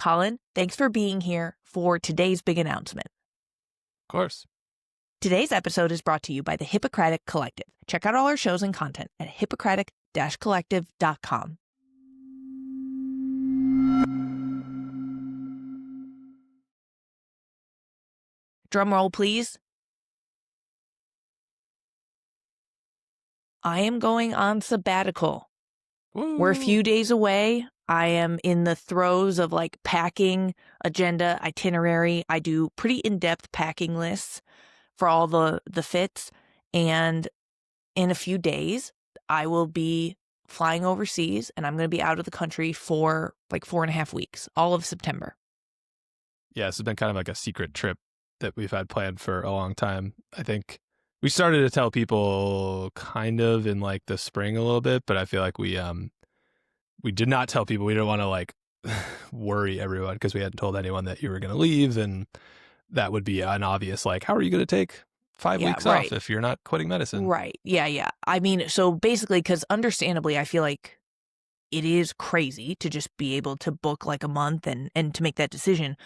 Colin, thanks for being here for today's big announcement. Of course. Today's episode is brought to you by the Hippocratic Collective. Check out all our shows and content at hippocratic-collective.com. Drum roll, please. I am going on sabbatical. Woo. We're a few days away. I am in the throes of packing, agenda, itinerary. I do pretty in-depth packing lists for all the fits. And in a few days, I will be flying overseas and I'm going to be out of the country for 4.5 weeks, all of September. Yeah, this has been kind of like a secret trip that we've had planned for a long time. I think we started to tell people kind of in the spring a little bit, but I feel like we did not tell people. We didn't want to worry everyone because we hadn't told anyone that you were going to leave, and that would be an obvious how are you going to take 5 weeks off if you're not quitting medicine? Right. Yeah. I mean, so basically, because understandably, I feel like it is crazy to just be able to book a month and to make that decision.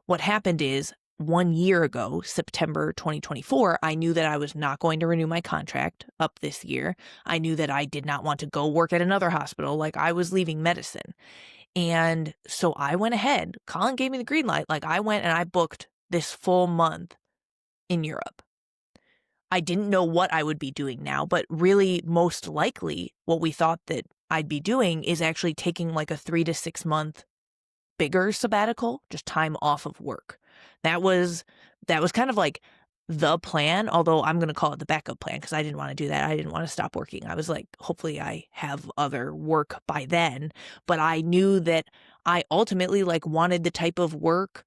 What happened is 1 year ago, September 2024, I knew that I was not going to renew my contract up this year. I knew that I did not want to go work at another hospital. I was leaving medicine. And so I went ahead. Colin gave me the green light. I went and I booked this full month in Europe. I didn't know what I would be doing now, but really most likely what we thought that I'd be doing is actually taking a 3 to 6 month bigger sabbatical, just time off of work. That was kind of the plan, although I'm going to call it the backup plan because I didn't want to do that. I didn't want to stop working. I was hopefully I have other work by then, but I knew that I ultimately wanted the type of work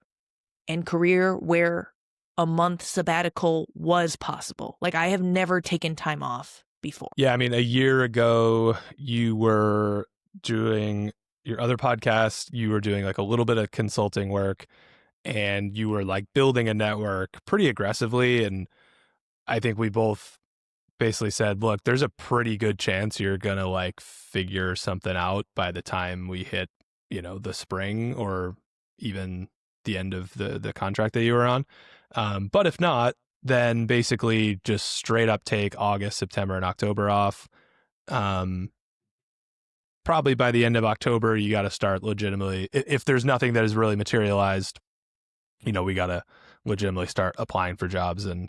and career where a month sabbatical was possible. I have never taken time off before. Yeah, I mean, a year ago, you were doing your other podcast, you were doing a little bit of consulting work, and you were building a network pretty aggressively. And I think we both basically said, look, there's a pretty good chance you're going to figure something out by the time we hit, the spring or even the end of the contract that you were on. But if not, then basically just straight up take August, September, and October off. Probably by the end of October, you got to start legitimately. If there's nothing that has really materialized, we got to legitimately start applying for jobs and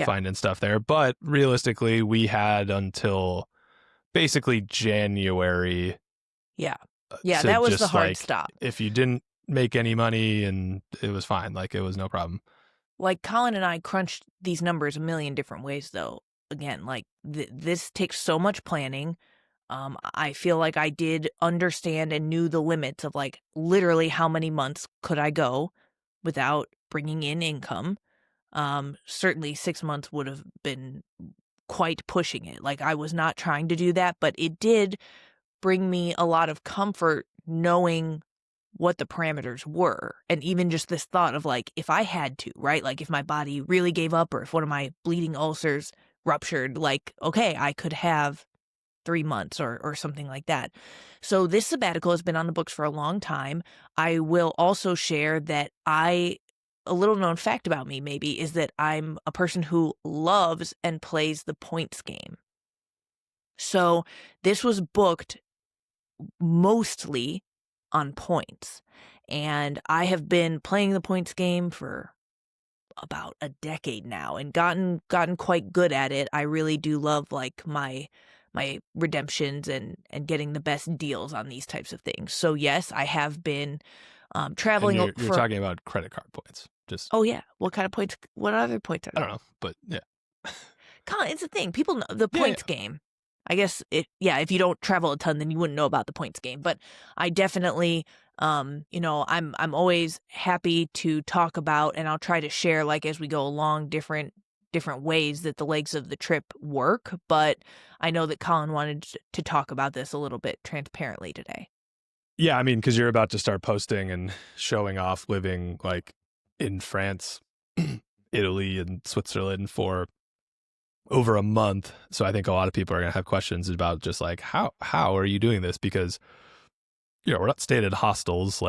finding stuff there. But realistically, we had until basically January. Yeah. Yeah, that was the hard stop. If you didn't make any money, and it was fine. It was no problem. Colin and I crunched these numbers a million different ways, though. Again, this takes so much planning. I feel like I did understand and knew the limits of literally how many months could I go without bringing in income. Certainly 6 months would have been quite pushing it. I was not trying to do that, but it did bring me a lot of comfort knowing what the parameters were. And even just this thought of if I had to, right? If my body really gave up or if one of my bleeding ulcers ruptured, okay, I could have 3 months or something like that. So this sabbatical has been on the books for a long time. I will also share that a little known fact about me maybe is that I'm a person who loves and plays the points game. So this was booked mostly on points. And I have been playing the points game for about a decade now and gotten quite good at it. I really do love my redemptions and getting the best deals on these types of things. So yes, I have been traveling. And you're talking about credit card points. Oh yeah. What kind of points? What other points are there? I don't know, but yeah. Colin, it's a thing. People know the points game. I guess if you don't travel a ton, then you wouldn't know about the points game. But I definitely, I'm always happy to talk about, and I'll try to share as we go along different ways that the legs of the trip work. But I know that Colin wanted to talk about this a little bit transparently today. Yeah, I mean, because you're about to start posting and showing off living in France, Italy, and Switzerland for over a month. So I think a lot of people are going to have questions about just how are you doing this? Because, we're not staying at hostels.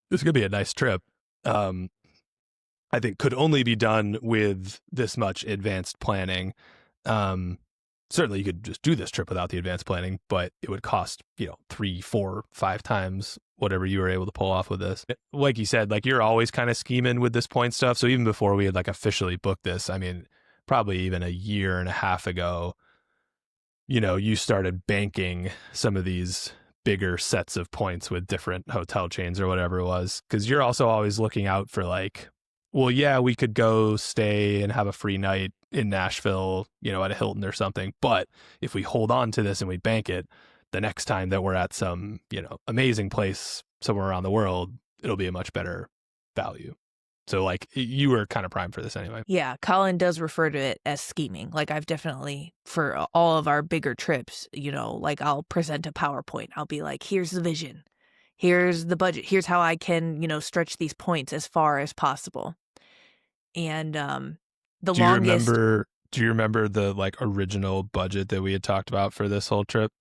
This is gonna be a nice trip. Um, I think could only be done with this much advanced planning. Um, Certainly you could just do this trip without the advanced planning, but it would cost, 3, 4, 5 times whatever you were able to pull off with this. Like you said, like you're always kind of scheming with this point stuff. So even before we had like officially booked this, I mean, probably even a year and a half ago, you started banking some of these bigger sets of points with different hotel chains or whatever it was. Cause you're also always looking out for like, well, yeah, we could go stay and have a free night in Nashville, at a Hilton or something. But if we hold on to this and we bank it, the next time that we're at some, amazing place somewhere around the world, it'll be a much better value. So like you were kind of primed for this anyway. Yeah, Colin does refer to it as scheming. Like I've definitely, for all of our bigger trips, like I'll present a PowerPoint. I'll be like, here's the vision. Here's the budget. Here's how I can, stretch these points as far as possible. And the Do you longest, remember do you remember the like original budget that we had talked about for this whole trip?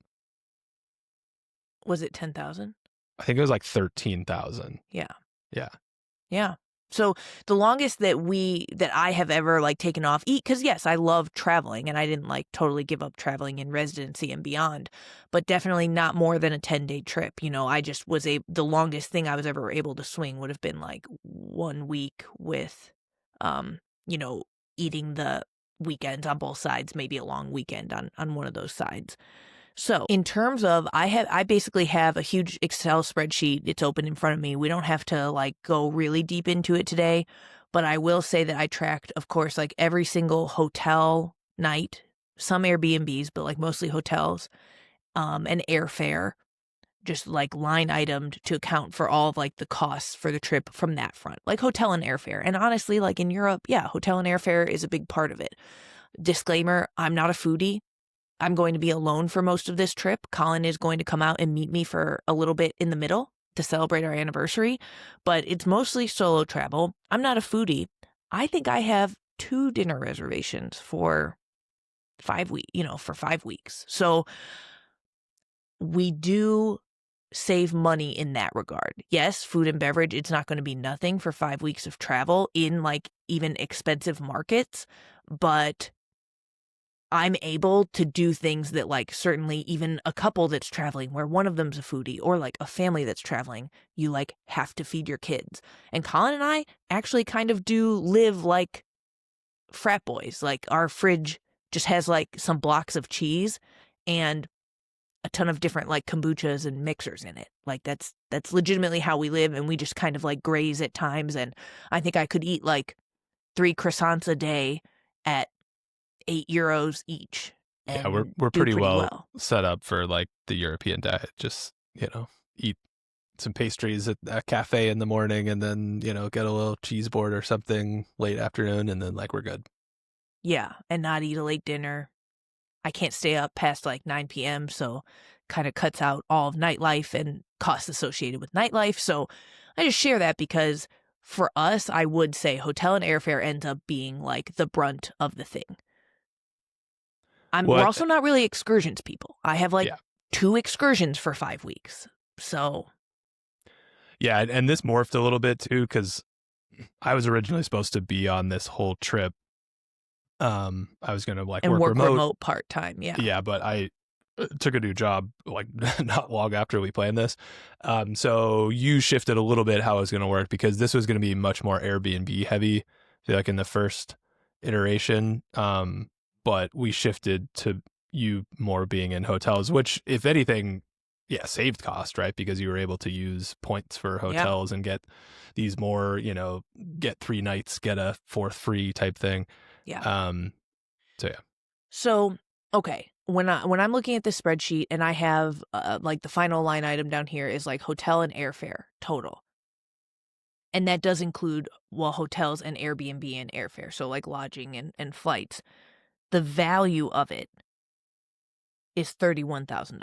was it 10,000? I think it was like 13,000. Yeah. Yeah. Yeah. So the longest that I have ever like taken off because yes, I love traveling and I didn't like totally give up traveling in residency and beyond, but definitely not more than a 10-day trip. I just was the longest thing I was ever able to swing would have been like 1 week with, um, you know, eating the weekends on both sides, maybe a long weekend on one of those sides. So in terms of, I basically have a huge Excel spreadsheet. It's open in front of me. We don't have to like go really deep into it today, but I will say that I tracked, of course, like every single hotel night, some Airbnbs, but like mostly hotels, and airfare, just like line itemed to account for all of like the costs for the trip from that front, like hotel and airfare. And honestly, like in Europe, yeah, hotel and airfare is a big part of it. Disclaimer, I'm not a foodie. I'm going to be alone for most of this trip. Colin is going to come out and meet me for a little bit in the middle to celebrate our anniversary, but it's mostly solo travel. I'm not a foodie. I think I have 2 dinner reservations for 5 weeks. So we do save money in that regard. Yes, food and beverage, it's not going to be nothing for 5 weeks of travel in like even expensive markets, but I'm able to do things that like certainly even a couple that's traveling where one of them's a foodie or like a family that's traveling, you like have to feed your kids. And Colin and I actually kind of do live like frat boys. Like our fridge just has like some blocks of cheese and a ton of different like kombuchas and mixers in it. Like that's legitimately how we live, and we just kind of like graze at times. And I think I could eat like 3 croissants a day at €8 each Yeah, we're and we're do pretty pretty well well. set up for like the European diet. Just, eat some pastries at a cafe in the morning and then, get a little cheese board or something late afternoon and then like we're good. Yeah, and not eat a late dinner. I can't stay up past like 9 p.m., so kind of cuts out all of nightlife and costs associated with nightlife. So I just share that because for us, I would say hotel and airfare ends up being like the brunt of the thing. We're What also not really excursions people. I have like Yeah. 2 excursions for 5 weeks. So, Yeah, and this morphed a little bit too cuz I was originally supposed to be on this whole trip. I was going to like and work work remote. remote part-time, yeah. Yeah, but I took a new job like not long after we planned this. So you shifted a little bit how it was going to work because this was going to be much more Airbnb heavy, I feel like in the first iteration. But we shifted to you more being in hotels, which if anything, yeah, saved cost, right? Because you were able to use points for Yeah, hotels and get these more, get 3 nights, get a 4th free type thing. yeah. Um, so yeah. So, okay, when I'm looking at this spreadsheet and I have like the final line item down here is like hotel and airfare total. And that does include hotels and Airbnb and airfare, so like lodging and flights. The value of it is $31,000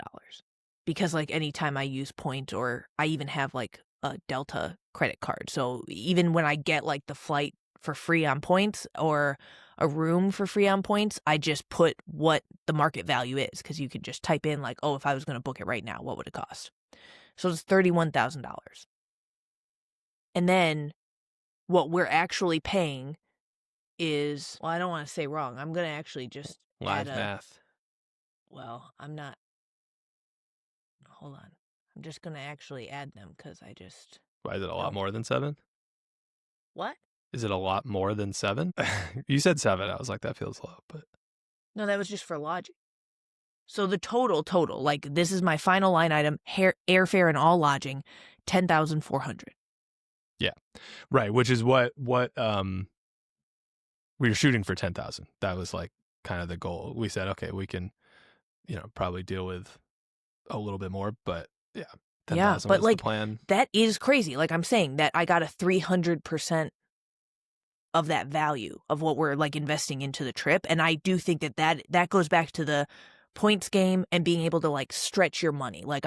because like anytime I use points or I even have like a Delta credit card. So even when I get like the flight for free on points or a room for free on points, I just put what the market value is because you could just type in like, oh, if I was going to book it right now, what would it cost? So it's $31,000. And then what we're actually paying is, well, I don't want to say wrong. I'm going to actually just add Live a, math. well, I'm not, hold on. I'm just going to actually add them because I just Why is it a lot don't. more than 7? What? Is it a lot more than 7? You said 7. I was like, that feels low, but No, that was just for lodging. So the total, like this is my final line item, airfare and all lodging, 10,400. yeah. Right, which is what we were shooting for 10,000. That was like kind of the goal. We said, okay, we can, probably deal with a little bit more, but yeah, Yeah, 10,000 but was the like plan. that is crazy. Like I'm saying that I got a 300% of that value of what we're like investing into the trip. And I do think that goes back to the points game and being able to like stretch your money. Like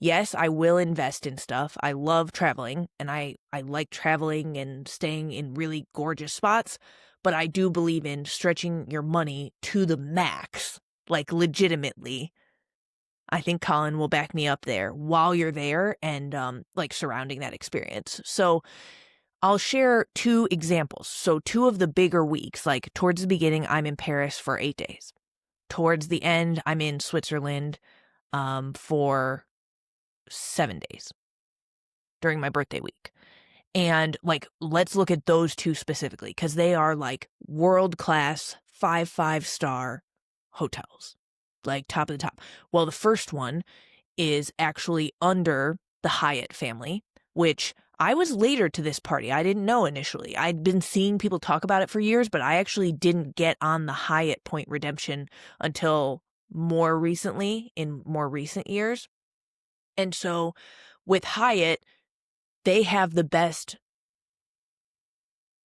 yes, I will invest in stuff. I love traveling and I like traveling and staying in really gorgeous spots, but I do believe in stretching your money to the max, like legitimately. I think Colin will back me up there while you're there and like surrounding that experience. So I'll share 2 examples. So 2 of the bigger weeks, like towards the beginning, I'm in Paris for 8 days. Towards the end, I'm in Switzerland for 7 days during my birthday week. And like, let's look at those 2 specifically because they are like world-class 5-star hotels, like top of the top. Well, the first one is actually under the Hyatt family, which I was later to this party. I didn't know initially. I'd been seeing people talk about it for years, but I actually didn't get on the Hyatt point redemption until more recently, in more recent years. And so with Hyatt, they have the best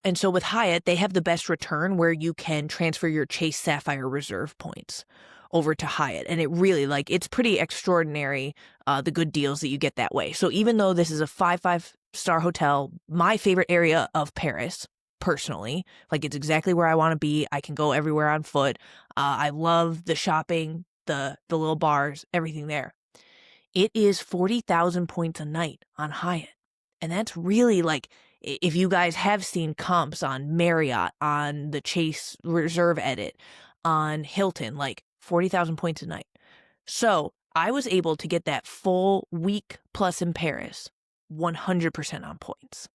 And so with Hyatt, they have the best return where you can transfer your Chase Sapphire Reserve points over to Hyatt. And it really, like, it's pretty extraordinary, the good deals that you get that way. So even though this is a 5-star hotel, my favorite area of Paris, personally, like, it's exactly where I want to be. I can go everywhere on foot. I love the shopping, the little bars, everything there. It is 40,000 points a night on Hyatt. And that's really like, if you guys have seen comps on Marriott, on the Chase Reserve Edit, on Hilton, like 40,000 points a night. So I was able to get that full week plus in Paris, 100% on points.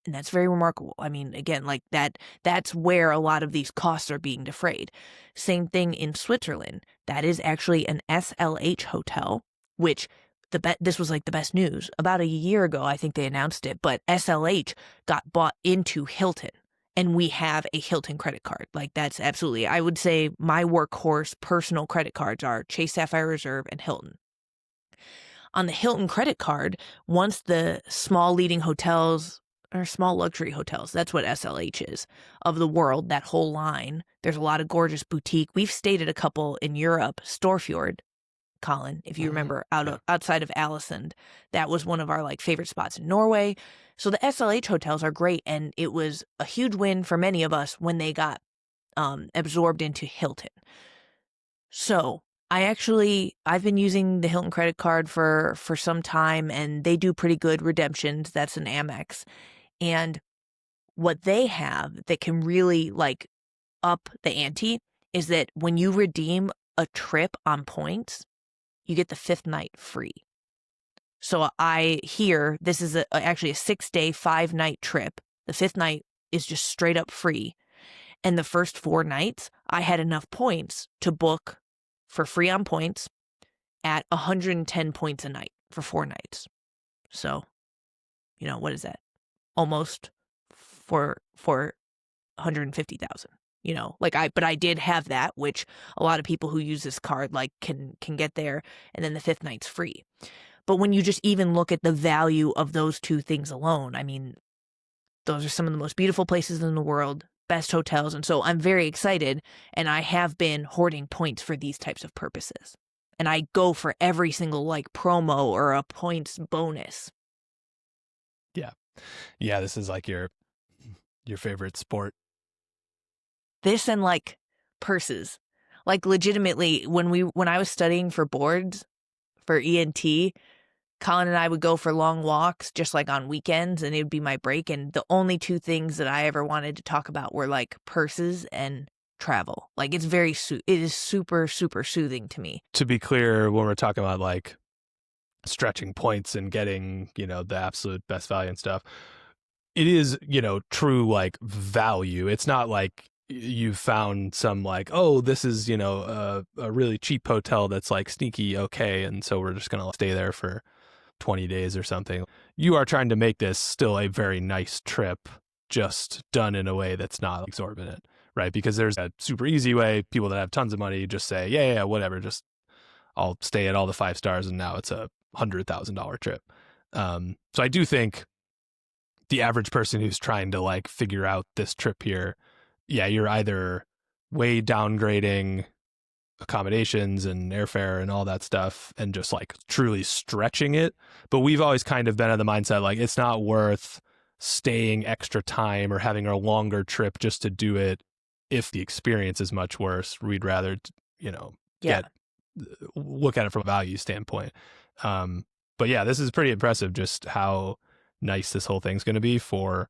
And that's very remarkable. I mean, again, like that's where a lot of these costs are being defrayed. Same thing in Switzerland. That is actually an SLH hotel, which this was like the best news. About a year ago, I think they announced it, but SLH got bought into Hilton. And we have a Hilton credit card. Like that's absolutely, I would say my workhorse personal credit cards are Chase Sapphire Reserve and Hilton. On the Hilton credit card, once the small leading hotels or small luxury hotels, that's what SLH is, of the world, that whole line, there's a lot of gorgeous boutique. We've stayed at a couple in Europe, Storfjord, Colin, if you remember, Yeah. outside of Alisund. That was one of our like favorite spots in Norway. So the SLH hotels are great, and it was a huge win for many of us when they got absorbed into Hilton. So I've been using the Hilton credit card for some time, and they do pretty good redemptions. That's an Amex. And what they have that can really like up the ante is that when you redeem a trip on points, you get the 5th night free. So I hear this is actually a 6-day, 5-night trip. The 5th night is just straight up free. And the first 4 nights, I had enough points to book for free on points at 110 points a night for 4 nights. So, what is that? Almost for 150,000. But I did have that, which a lot of people who use this card like can get there, and then the 5th night's free. But when you just even look at the value of those 2 things alone, I mean, those are some of the most beautiful places in the world, best hotels. And so I'm very excited, and I have been hoarding points for these types of purposes. And I go for every single like promo or a points bonus. Yeah. Yeah, this is like your favorite sport. This and like purses. Like legitimately, when I was studying for boards for ENT, Colin and I would go for long walks just like on weekends, and it would be my break. And the only two things that I ever wanted to talk about were like purses and travel. Like it is super, super soothing to me. To be clear, when we're talking about like stretching points and getting, the absolute best value and stuff, it is, true like value. It's not like you've found some like, oh, this is, a really cheap hotel that's like sneaky okay, and so we're just going to stay there for 20 days or something. You are trying to make this still a very nice trip, just done in a way that's not exorbitant, right? Because there's a super easy way. People that have tons of money just say, yeah, whatever, just I'll stay at all the 5 stars, and now it's a $100,000 trip. So I do think the average person who's trying to like figure out this trip here, yeah, you're either way downgrading accommodations and airfare and all that stuff and just like truly stretching it. But we've always kind of been of the mindset like it's not worth staying extra time or having a longer trip just to do it if the experience is much worse. We'd rather, Yeah. look at it from a value standpoint. But yeah, this is pretty impressive just how nice this whole thing's going to be for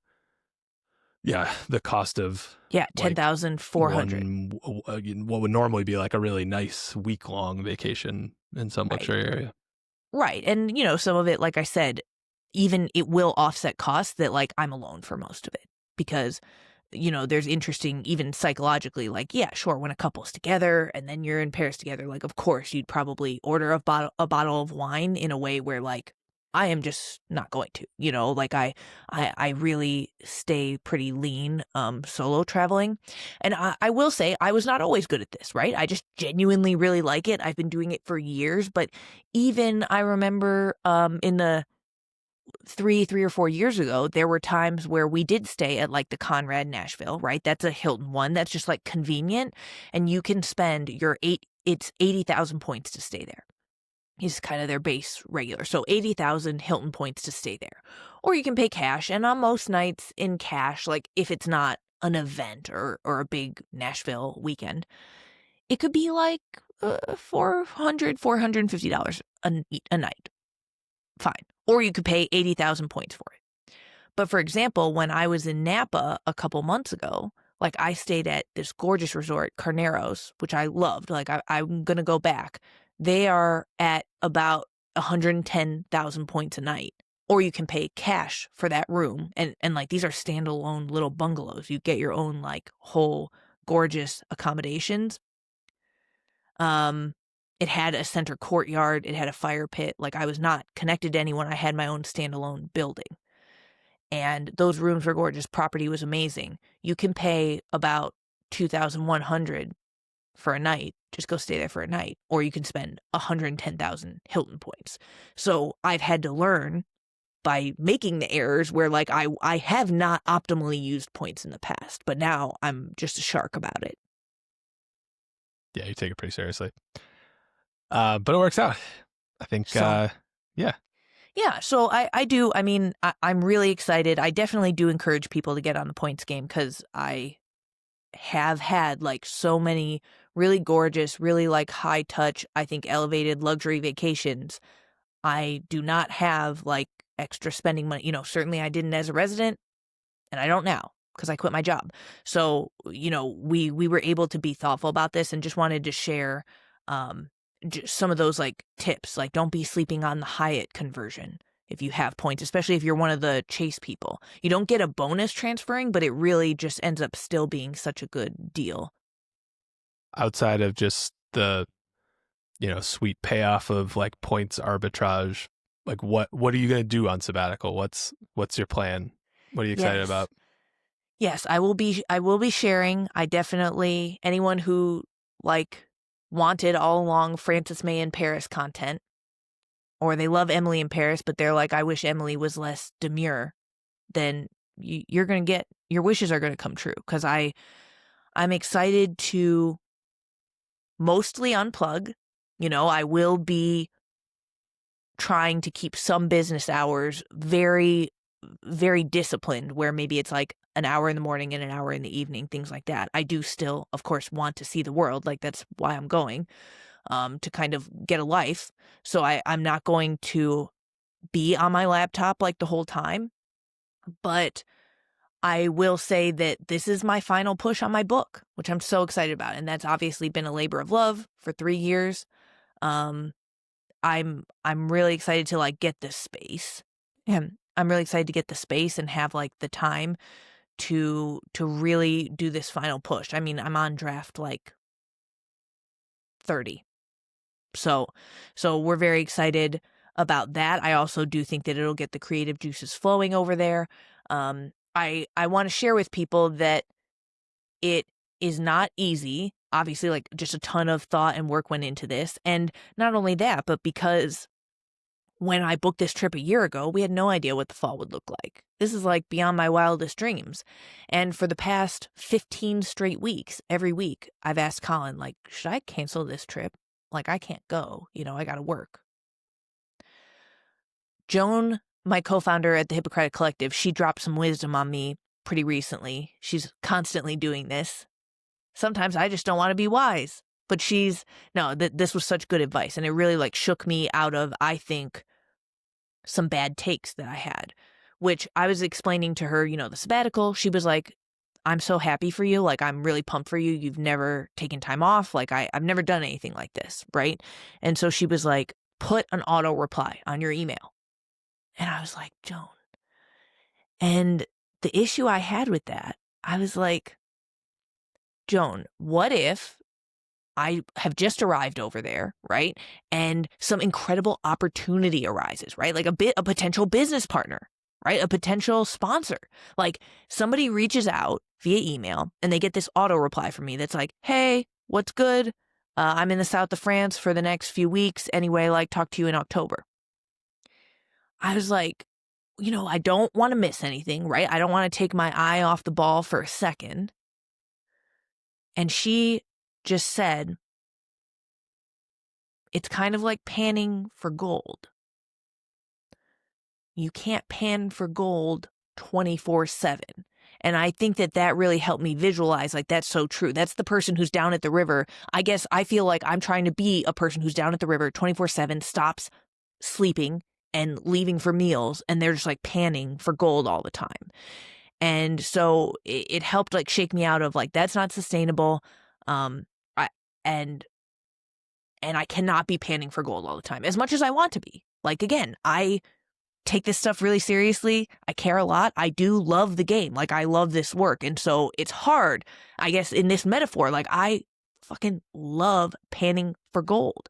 the cost of Yeah, like 10,400. what would normally be like a really nice week-long vacation in some Right. luxury area. Right. And some of it, like I said, even it will offset costs that like I'm alone for most of it because there's interesting, even psychologically, like, yeah, sure, when a couple's together and then you're in Paris together, like, of course, you'd probably order a bottle of wine in a way where, like, I am just not going to, like I really stay pretty lean, solo traveling. And I will say I was not always good at this, right? I just genuinely really like it. I've been doing it for years, but even I remember, in the 3 or 4 years ago, there were times where we did stay at like the Conrad Nashville, right? That's a Hilton one. That's just like convenient. And you can spend it's 80,000 points to stay there. Is kind of their base regular. So 80,000 Hilton points to stay there. Or you can pay cash. And on most nights in cash, like if it's not an event or a big Nashville weekend, it could be like $450 a night. Fine. Or you could pay 80,000 points for it. But for example, when I was in Napa a couple months ago, like I stayed at this gorgeous resort, Carneros, which I loved. Like I'm going to go back. They are at about 110,000 points a night. Or you can pay cash for that room. And like these are standalone little bungalows. You get your own like whole gorgeous accommodations. It had a center courtyard. It had a fire pit. Like I was not connected to anyone. I had my own standalone building. And those rooms were gorgeous. Property was amazing. You can pay about 2,100 for a night. Just go stay there for a night. Or you can spend 110,000 Hilton points. So I've had to learn by making the errors where like I have not optimally used points in the past, but now I'm just a shark about it. Yeah, you take it pretty seriously. But it works out. I think, So, yeah. Yeah, so I do. I mean, I'm really excited. I definitely do encourage people to get on the points game because I have had like so many really gorgeous, really like high touch, I think elevated luxury vacations. I do not have like extra spending money. Certainly I didn't as a resident and I don't now because I quit my job. So, we were able to be thoughtful about this and just wanted to share just some of those like tips. Like don't be sleeping on the Hyatt conversion if you have points, especially if you're one of the Chase people. You don't get a bonus transferring, but it really just ends up still being such a good deal. Outside of just the, sweet payoff of like points arbitrage, like what are you going to do on sabbatical? What's your plan? What are you excited about? Yes, I will be sharing. I definitely, anyone who like wanted all along Frances May in Paris content, or they love Emily in Paris, but they're like, I wish Emily was less demure, then you're going to get, your wishes are going to come true. Cause I'm excited to mostly unplug. I will be trying to keep some business hours very, very disciplined, where maybe it's like an hour in the morning and an hour in the evening, things like that. I do still, of course, want to see the world. Like that's why I'm going, to kind of get a life. So I'm not going to be on my laptop like the whole time. But I will say that this is my final push on my book, which I'm so excited about. And that's obviously been a labor of love for 3 years. Um, I'm really excited to like get this space. And I'm really excited to get the space and have like the time to really do this final push. I mean, I'm on draft like 30. So we're very excited about that. I also do think that it'll get the creative juices flowing over there. I want to share with people that it is not easy. Obviously, like just a ton of thought and work went into this. And not only that, but because when I booked this trip a year ago, we had no idea what the fall would look like. This is like beyond my wildest dreams. And for the past 15 straight weeks, every week, I've asked Colin, like, should I cancel this trip? Like, I can't go. I got to work. Joan, my co-founder at the Hippocratic Collective, she dropped some wisdom on me pretty recently. She's constantly doing this. Sometimes I just don't want to be wise. But this was such good advice. And it really like shook me out of, I think, some bad takes that I had, which I was explaining to her, the sabbatical. She was like, I'm so happy for you. Like, I'm really pumped for you. You've never taken time off. Like, I've never done anything like this. Right. And so she was like, put an auto reply on your email. And I was like, Joan. And the issue I had with that, I was like, Joan, what if I have just arrived over there, right? And some incredible opportunity arises, right? Like a potential business partner, right? A potential sponsor. Like somebody reaches out via email and they get this auto reply from me that's like, hey, what's good? I'm in the south of France for the next few weeks. Anyway, like talk to you in October. I was like, I don't want to miss anything, right? I don't want to take my eye off the ball for a second. And she just said, it's kind of like panning for gold. You can't pan for gold 24/7. And I think that really helped me visualize, like, that's so true. That's the person who's down at the river. I guess I feel like I'm trying to be a person who's down at the river 24/7, stops sleeping and leaving for meals, and they're just like panning for gold all the time. And so it helped like shake me out of like, that's not sustainable. And I cannot be panning for gold all the time as much as I want to be. Like, again, I take this stuff really seriously. I care a lot. I do love the game. Like, I love this work. And so it's hard, I guess, in this metaphor. Like, I fucking love panning for gold.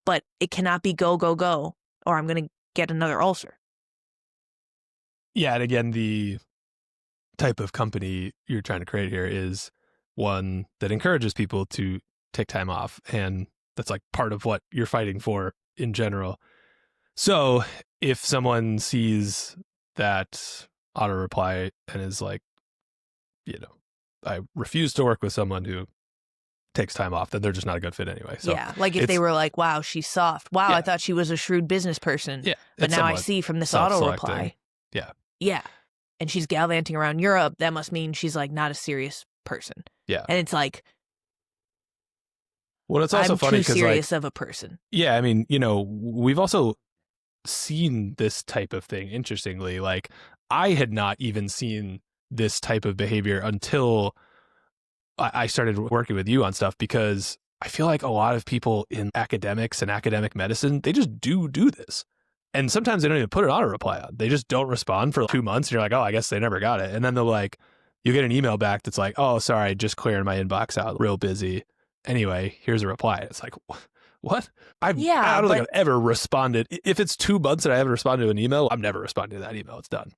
But it cannot be go, go, go, or I'm going to get another ulcer. Yeah, and again, the type of company you're trying to create here is one that encourages people to take time off, and that's like part of what you're fighting for in general. So if someone sees that auto reply and is like, I refuse to work with someone who takes time off, then they're just not a good fit anyway. So yeah, like if they were like, wow, she's soft. Wow, yeah. I thought she was a shrewd business person. Yeah, but now I see from this auto reply. Yeah. And she's gallivanting around Europe. That must mean she's like not a serious person. Yeah. And it's like, well, it's also I'm funny too serious of a person. Yeah, I mean, we've also seen this type of thing. Interestingly, like I had not even seen this type of behavior until I started working with you on stuff, because I feel like a lot of people in academics and academic medicine, they just do this. And sometimes they don't even put an auto reply on. They just don't respond for 2 months. And you're like, oh, I guess they never got it. And then they're like, you get an email back that's like, oh, sorry, just clearing my inbox out, real busy. Anyway, here's a reply. It's like, what? I don't think I've ever responded. If it's 2 months that I haven't responded to an email, I'm never responding to that email. It's done.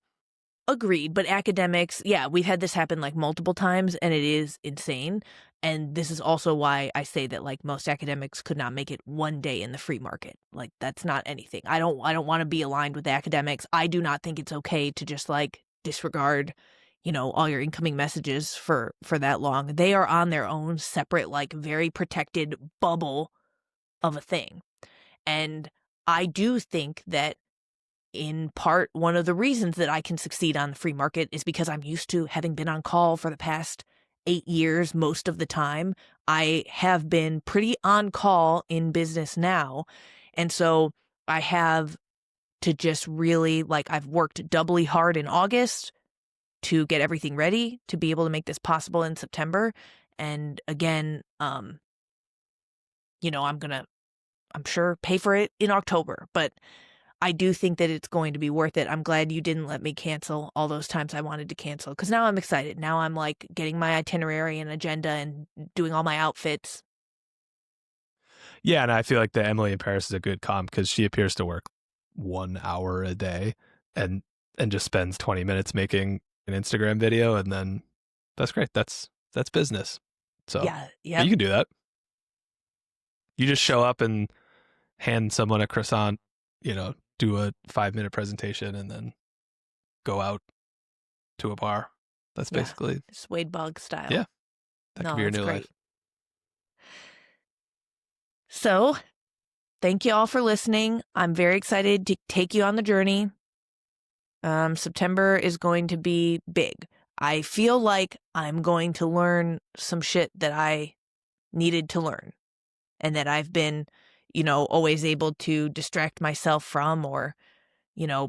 Agreed. But academics, yeah, we've had this happen like multiple times, and it is insane. And this is also why I say that like most academics could not make it one day in the free market. Like that's not anything. I don't want to be aligned with academics. I do not think it's okay to just like disregard, all your incoming messages for that long. They are on their own separate, like very protected bubble of a thing. And I do think that in part, one of the reasons that I can succeed on the free market is because I'm used to having been on call for the past 8 years. Most of the time, I have been pretty on call in business now. And so I have to just really, like, I've worked doubly hard in August to get everything ready to be able to make this possible in September. And again, I'm sure pay for it in October, but I do think that it's going to be worth it. I'm glad you didn't let me cancel all those times I wanted to cancel, because now I'm excited. Now I'm like getting my itinerary and agenda and doing all my outfits. Yeah, and I feel like the Emily in Paris is a good comp because she appears to work 1 hour a day and just spends 20 minutes making an Instagram video, and then that's great. That's business. So Yeah, you yep. can do that. You just show up and hand someone a croissant, do a 5-minute presentation, and then go out to a bar. That's Yeah, basically, Suede Bug style. yeah, that could No, be your that's new great. life. So thank you all for listening. I'm very excited to take you on the journey. September is going to be big. I feel like I'm going to learn some shit that I needed to learn and that I've been, always able to distract myself from or,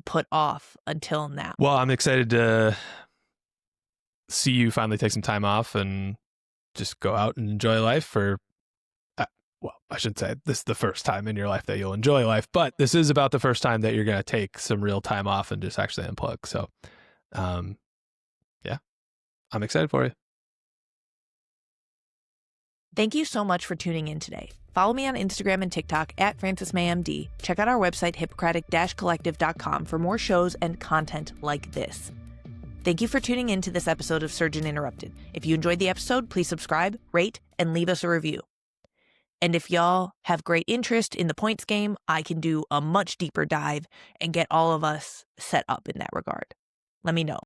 put off until now. Well, I'm excited to see you finally take some time off and just go out and enjoy life for, well, I should say this is the first time in your life that you'll enjoy life, but this is about the first time that you're going to take some real time off and just actually unplug. So, yeah, I'm excited for you. Thank you so much for tuning in today. Follow me on Instagram and TikTok at FrancisMayMD. Check out our website, hippocratic-collective.com, for more shows and content like this. Thank you for tuning in to this episode of Surgeon Interrupted. If you enjoyed the episode, please subscribe, rate, and leave us a review. And if y'all have great interest in the points game, I can do a much deeper dive and get all of us set up in that regard. Let me know.